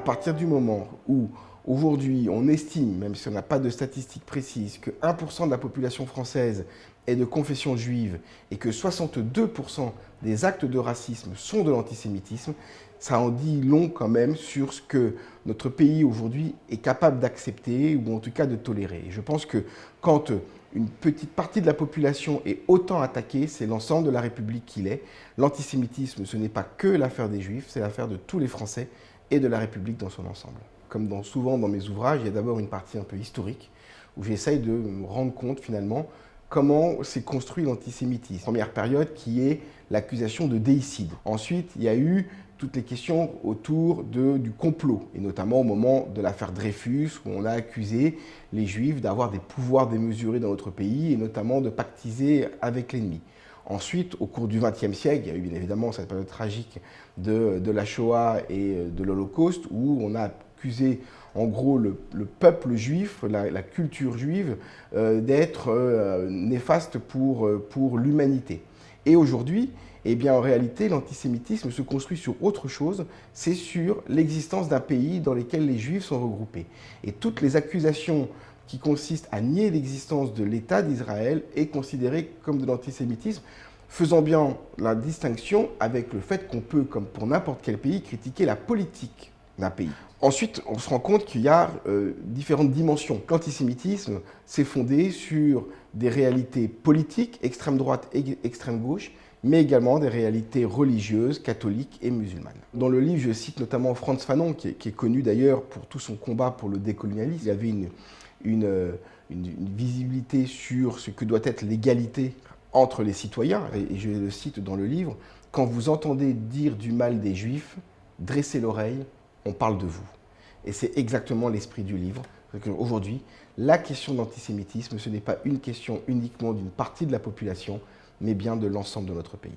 partir du moment où aujourd'hui on estime, même si on n'a pas de statistiques précises, que 1% de la population française est de confession juive et que 62% des actes de racisme sont de l'antisémitisme, ça en dit long quand même sur ce que notre pays aujourd'hui est capable d'accepter ou en tout cas de tolérer. Et je pense que quand une petite partie de la population est autant attaquée, c'est l'ensemble de la République qui l'est. L'antisémitisme, ce n'est pas que l'affaire des Juifs, c'est l'affaire de tous les Français et de la République dans son ensemble. Comme souvent dans mes ouvrages, il y a d'abord une partie un peu historique où j'essaye de me rendre compte finalement comment s'est construit l'antisémitisme. Première période qui est l'accusation de déicide. Ensuite, il y a eu toutes les questions autour du complot, et notamment au moment de l'affaire Dreyfus, où on a accusé les Juifs d'avoir des pouvoirs démesurés dans notre pays, et notamment de pactiser avec l'ennemi. Ensuite, au cours du XXe siècle, il y a eu bien évidemment cette période tragique de la Shoah et de l'Holocauste, où on a accusé en gros le peuple juif, la culture juive, d'être néfaste pour l'humanité. Et aujourd'hui, eh bien, en réalité, l'antisémitisme se construit sur autre chose, c'est sur l'existence d'un pays dans lequel les Juifs sont regroupés. Et toutes les accusations qui consistent à nier l'existence de l'État d'Israël est considérée comme de l'antisémitisme, faisant bien la distinction avec le fait qu'on peut, comme pour n'importe quel pays, critiquer la politique d'un pays. Ensuite, on se rend compte qu'il y a différentes dimensions. L'antisémitisme s'est fondé sur des réalités politiques, extrême droite et extrême gauche, mais également des réalités religieuses, catholiques et musulmanes. Dans le livre, je cite notamment Frantz Fanon, qui est connu d'ailleurs pour tout son combat pour le décolonialisme. Il avait une visibilité sur ce que doit être l'égalité entre les citoyens, et je le cite dans le livre, « Quand vous entendez dire du mal des Juifs, dressez l'oreille, on parle de vous ». Et c'est exactement l'esprit du livre. Aujourd'hui, la question de l'antisémitisme, ce n'est pas une question uniquement d'une partie de la population, mais bien de l'ensemble de notre pays.